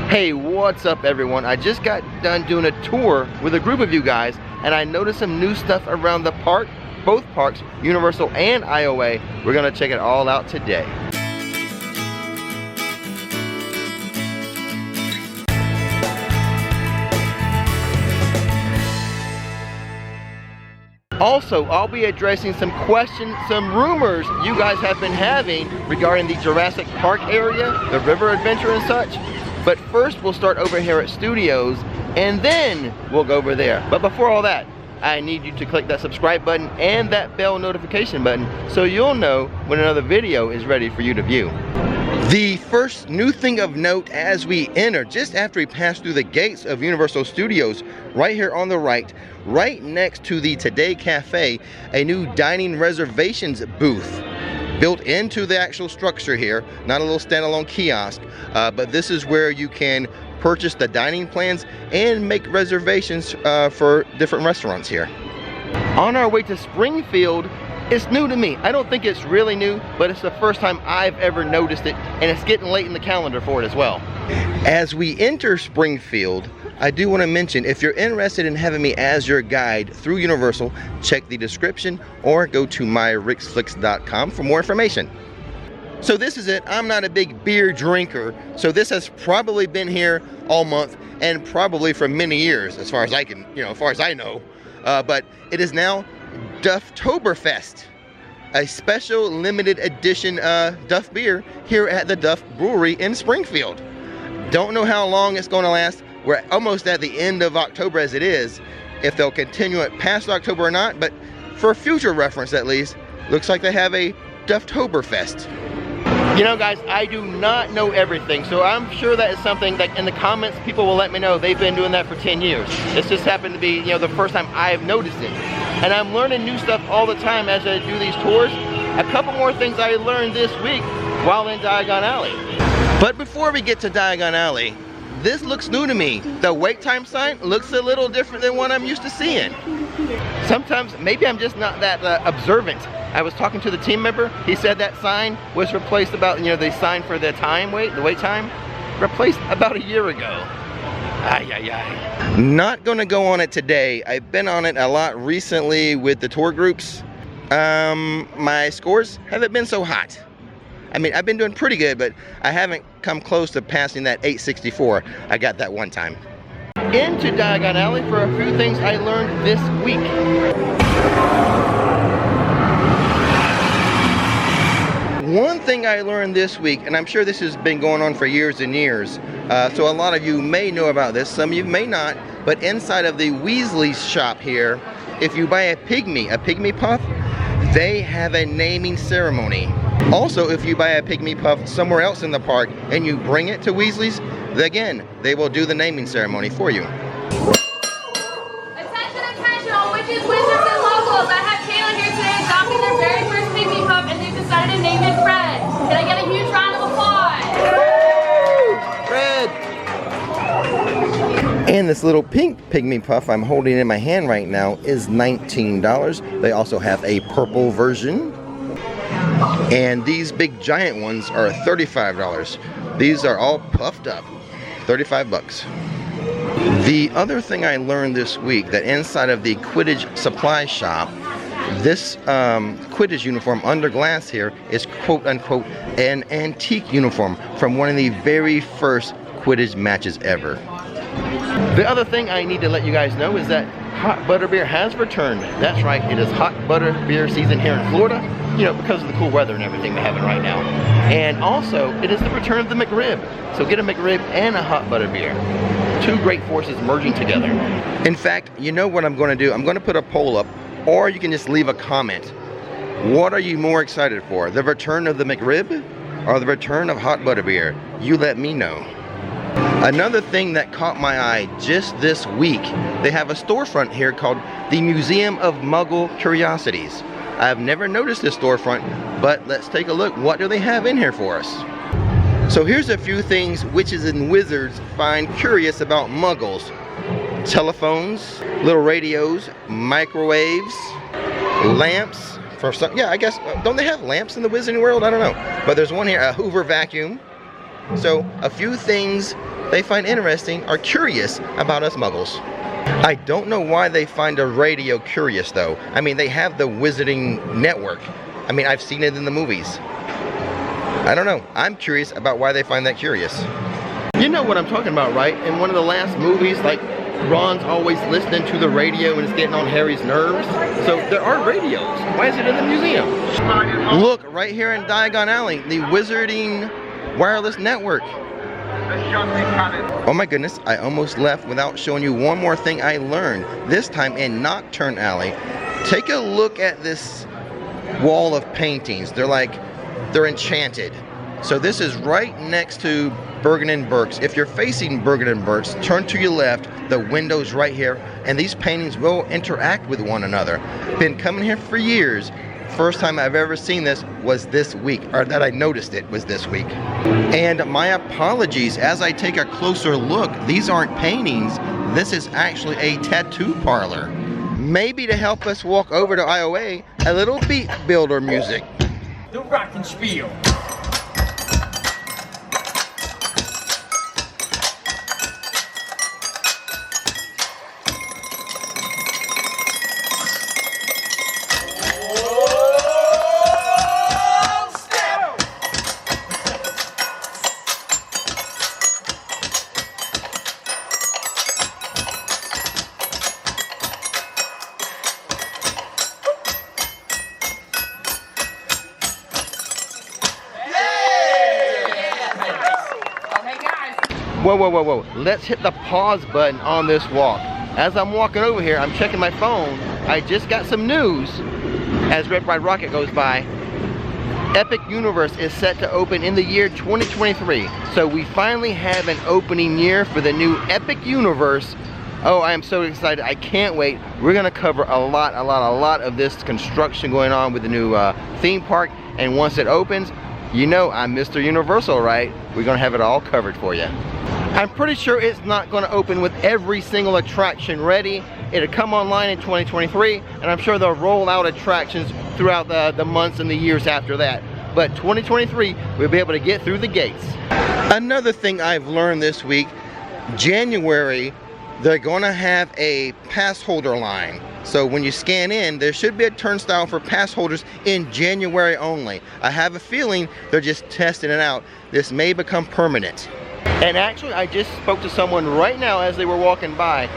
Hey, what's up everyone? I just got done doing a tour with a group of you guys and I noticed some new stuff around the park, both parks, Universal and IOA. We're gonna check it all out today. Also, I'll be addressing some questions, some rumors you guys have been having regarding the Jurassic Park area, the river adventure and such. But first, we'll start over here at Studios, and then we'll go over there. But before all that, I need you to click that subscribe button and that bell notification button so you'll know when another video is ready for you to view. The first new thing of note as we enter, just after we pass through the gates of Universal Studios, right here on the right next to the Today Cafe, a new dining reservations booth built into the actual structure here, not a little standalone kiosk, but this is where you can purchase the dining plans and make reservations for different restaurants here. On our way to Springfield, it's new to me. I don't think it's really new, but it's the first time I've ever noticed it, and it's getting late in the calendar for it as well. As we enter Springfield, I do want to mention, if you're interested in having me as your guide through Universal, check the description or go to myrixflix.com for more information. So this is it. I'm not a big beer drinker, so this has probably been here all month and probably for many years, as far as I can, as far as I know. But it is now Duff Toberfest, a special limited edition Duff beer here at the Duff Brewery in Springfield. Don't know how long it's going to last. We're almost at the end of October as it is, if they'll continue it past October or not, but for future reference at least, looks like they have a Dufftoberfest. You know guys, I do not know everything, so I'm sure that is something that in the comments people will let me know they've been doing that for 10 years. It's just happened to be, the first time I've noticed it. And I'm learning new stuff all the time as I do these tours. A couple more things I learned this week while in Diagon Alley. But before we get to Diagon Alley, this looks new to me. The wait time sign looks a little different than what I'm used to seeing. Sometimes, maybe I'm just not that observant. I was talking to the team member. He said that sign was replaced about, the sign for the wait time, replaced about a year ago. Ay, ay, ay. Not gonna go on it today. I've been on it a lot recently with the tour groups. My scores haven't been so hot. I mean, I've been doing pretty good, but I haven't come close to passing that 864 I got that one time. Into Diagon Alley for a few things I learned this week. One thing I learned this week, and I'm sure this has been going on for years and years, so a lot of you may know about this, some of you may not, but inside of the Weasley's shop here, if you buy a Pygmy Puff, they have a naming ceremony. Also, if you buy a Pygmy Puff somewhere else in the park and you bring it to Weasley's, again, they will do the naming ceremony for you. Attention, all witches, wizards, and locals. I have Kayla here today adopting their very first Pygmy Puff, and they've decided to name it Fred. Can I get a huge round of applause? Fred! And this little pink Pygmy Puff I'm holding in my hand right now is $19. They also have a purple version. And these big giant ones are $35. These are all puffed up, 35 bucks. The other thing I learned this week, that inside of the Quidditch supply shop, this Quidditch uniform under glass here is quote unquote an antique uniform from one of the very first Quidditch matches ever. The other thing I need to let you guys know is that hot butterbeer has returned. That's right, it is hot butterbeer season here in Florida, because of the cool weather and everything we're having right now. And also, it is the return of the McRib. So get a McRib and a hot butterbeer. Two great forces merging together. In fact, you know what I'm going to do? I'm going to put a poll up, or you can just leave a comment. What are you more excited for? The return of the McRib or the return of hot butterbeer? You let me know. Another thing that caught my eye just this week, they have a storefront here called the Museum of Muggle Curiosities. I've never noticed this storefront, but let's take a look. What do they have in here for us? So here's a few things witches and wizards find curious about Muggles. Telephones, little radios, microwaves, lamps. For some, yeah, I guess, don't they have lamps in the Wizarding World? I don't know. But there's one here, a Hoover vacuum. So a few things they find interesting or curious about us Muggles. I don't know why they find a radio curious though. I mean, they have the Wizarding Network. I mean, I've seen it in the movies. I don't know. I'm curious about why they find that curious. You know what I'm talking about, right? In one of the last movies, like, Ron's always listening to the radio and it's getting on Harry's nerves. So there are radios. Why is it in the museum? Look, right here in Diagon Alley, the Wizarding Wireless Network. Oh my goodness, I almost left without showing you one more thing I learned. This time in Nocturne Alley. Take a look at this wall of paintings. They're enchanted. So this is right next to Bergen and Burke's. If you're facing Bergen and Burke's, turn to your left, the window's right here, and these paintings will interact with one another. Been coming here for years. First time I've ever seen this was this week, or that I noticed it was this week. And my apologies, as I take a closer look, these aren't paintings, this is actually a tattoo parlor. Maybe to help us walk over to IOA, a little beat builder music. The Rockenspiel. Whoa. Let's hit the pause button on this walk. As I'm walking over here, I'm checking my phone. I just got some news as Red Ride Rocket goes by. Epic Universe is set to open in the year 2023. So we finally have an opening year for the new Epic Universe. Oh, I am so excited. I can't wait. We're gonna cover a lot of this construction going on with the new theme park. And once it opens, you know I'm Mr. Universal, right? We're gonna have it all covered for you. I'm pretty sure it's not gonna open with every single attraction ready. It'll come online in 2023, and I'm sure they'll roll out attractions throughout the months and the years after that. But 2023, we'll be able to get through the gates. Another thing I've learned this week, January, they're gonna have a pass holder line. So when you scan in, there should be a turnstile for pass holders in January only. I have a feeling they're just testing it out. This may become permanent. And actually, I just spoke to someone right now as they were walking by.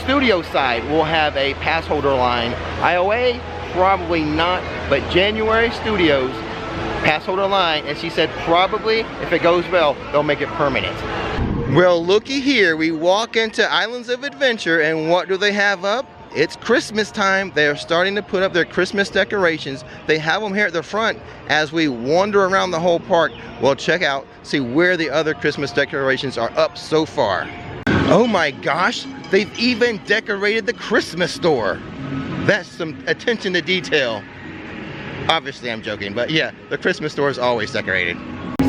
Studio side will have a pass holder line. IOA, probably not, but January Studios, pass holder line, and she said probably, if it goes well, they'll make it permanent. Well, looky here, we walk into Islands of Adventure, and what do they have up? It's Christmas time. They are starting to put up their Christmas decorations. They have them here at the front. As we wander around the whole park, we'll check out, see where the other Christmas decorations are up so far. Oh my gosh, they've even decorated the Christmas store. That's some attention to detail. Obviously I'm joking, but yeah, the Christmas store is always decorated.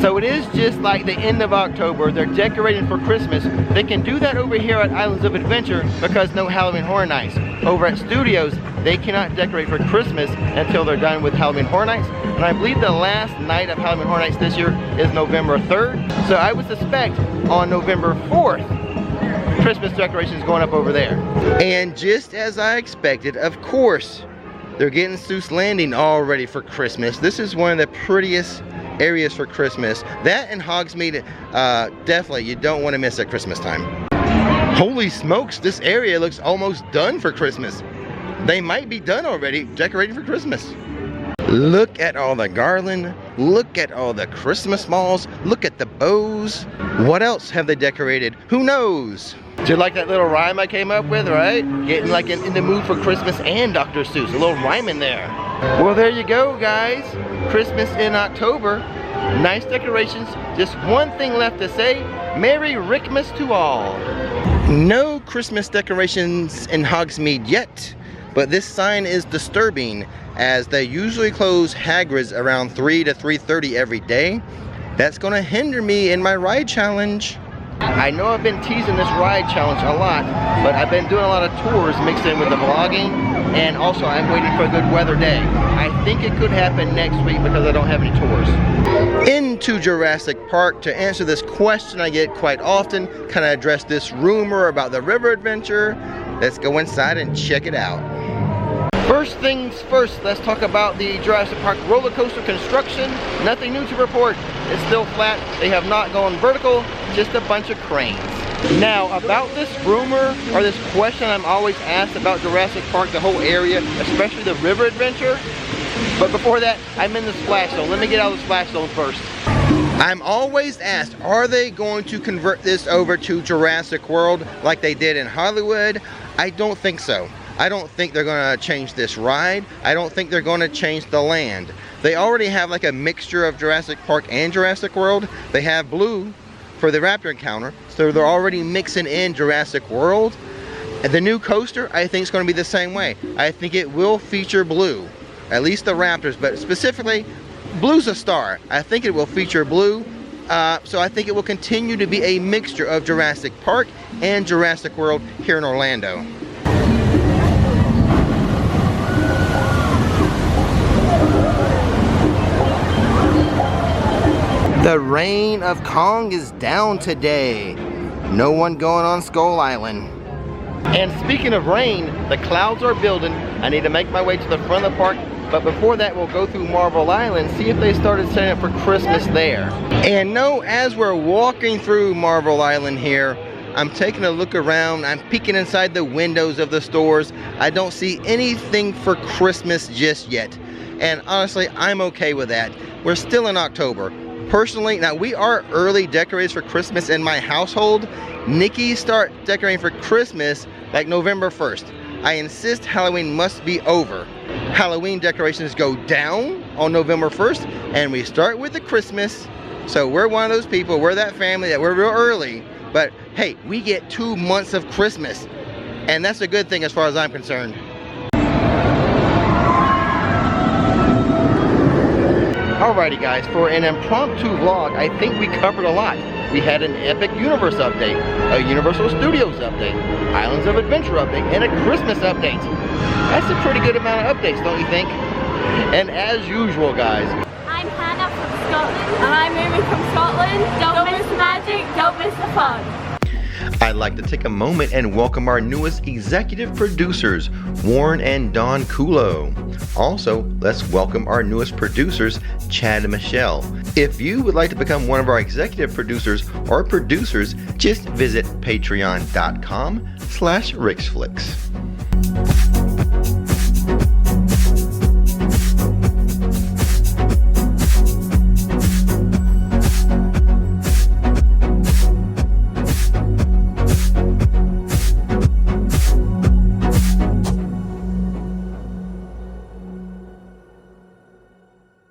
So it is just like the end of October. They're decorating for Christmas. They can do that over here at Islands of Adventure because no Halloween Horror Nights. Over at Studios, they cannot decorate for Christmas until they're done with Halloween Horror Nights. And I believe the last night of Halloween Horror Nights this year is November 3rd. So I would suspect on November 4th, Christmas decorations going up over there. And just as I expected, of course, they're getting Seuss Landing all ready for Christmas. This is one of the prettiest areas for Christmas. That and Hogsmeade, definitely you don't want to miss at Christmas time. Holy smokes, this area looks almost done for Christmas. They might be done already, decorating for Christmas. Look at all the garland, look at all the Christmas malls, look at the bows. What else have they decorated? Who knows? Just like that little rhyme I came up with, right? Getting like in the mood for Christmas and Dr. Seuss, a little rhyme in there. Well, there you go, guys. Christmas in October. Nice decorations. Just one thing left to say. Merry Rickmas to all. No Christmas decorations in Hogsmeade yet, but this sign is disturbing as they usually close Hagrid's around 3 to 3:30 every day. That's gonna hinder me in my ride challenge. I know I've been teasing this ride challenge a lot, but I've been doing a lot of tours mixed in with the vlogging. And also, I'm waiting for a good weather day. I think it could happen next week because I don't have any tours. Into Jurassic Park to answer this question I get quite often, kind of address this rumor about the river adventure. Let's go inside and check it out. First things first, let's talk about the Jurassic Park roller coaster construction. Nothing new to report. It's still flat. They have not gone vertical, just a bunch of cranes. Now, about this rumor or this question I'm always asked about Jurassic Park, the whole area, especially the river adventure. But before that, I'm in the splash zone. Let me get out of the splash zone first. I'm always asked, are they going to convert this over to Jurassic World like they did in Hollywood? I don't think so. I don't think they're going to change this ride. I don't think they're going to change the land. They already have like a mixture of Jurassic Park and Jurassic World. They have Blue for the raptor encounter, so they're already mixing in Jurassic World. And the new coaster, I think, is going to be the same way. I think it will feature Blue, at least the raptors, but specifically, Blue's a star. I think it will feature Blue, so I think it will continue to be a mixture of Jurassic Park and Jurassic World here in Orlando. The reign of Kong is down today. No one going on Skull Island. And speaking of rain, the clouds are building. I need to make my way to the front of the park, but before that we'll go through Marvel Island, see if they started setting up for Christmas there. And no, as we're walking through Marvel Island here, I'm taking a look around, I'm peeking inside the windows of the stores. I don't see anything for Christmas just yet. And honestly, I'm okay with that. We're still in October. Personally, now we are early decorators for Christmas in my household. Nikki start decorating for Christmas like November 1st. I insist Halloween must be over. Halloween decorations go down on November 1st and we start with the Christmas. So we're one of those people, we're that family that we're real early, but hey, we get 2 months of Christmas. And that's a good thing as far as I'm concerned. Alrighty guys, for an impromptu vlog, I think we covered a lot. We had an Epic Universe update, a Universal Studios update, Islands of Adventure update, and a Christmas update. That's a pretty good amount of updates, don't you think? And as usual guys, I'm Hannah from Scotland. And I'm Amy from Scotland. Don't miss the magic, don't miss the fun. I'd like to take a moment and welcome our newest executive producers, Warren and Dawn Kulo. Also, let's welcome our newest producers, Chad and Michelle. If you would like to become one of our executive producers or producers, just visit patreon.com/RixFlix.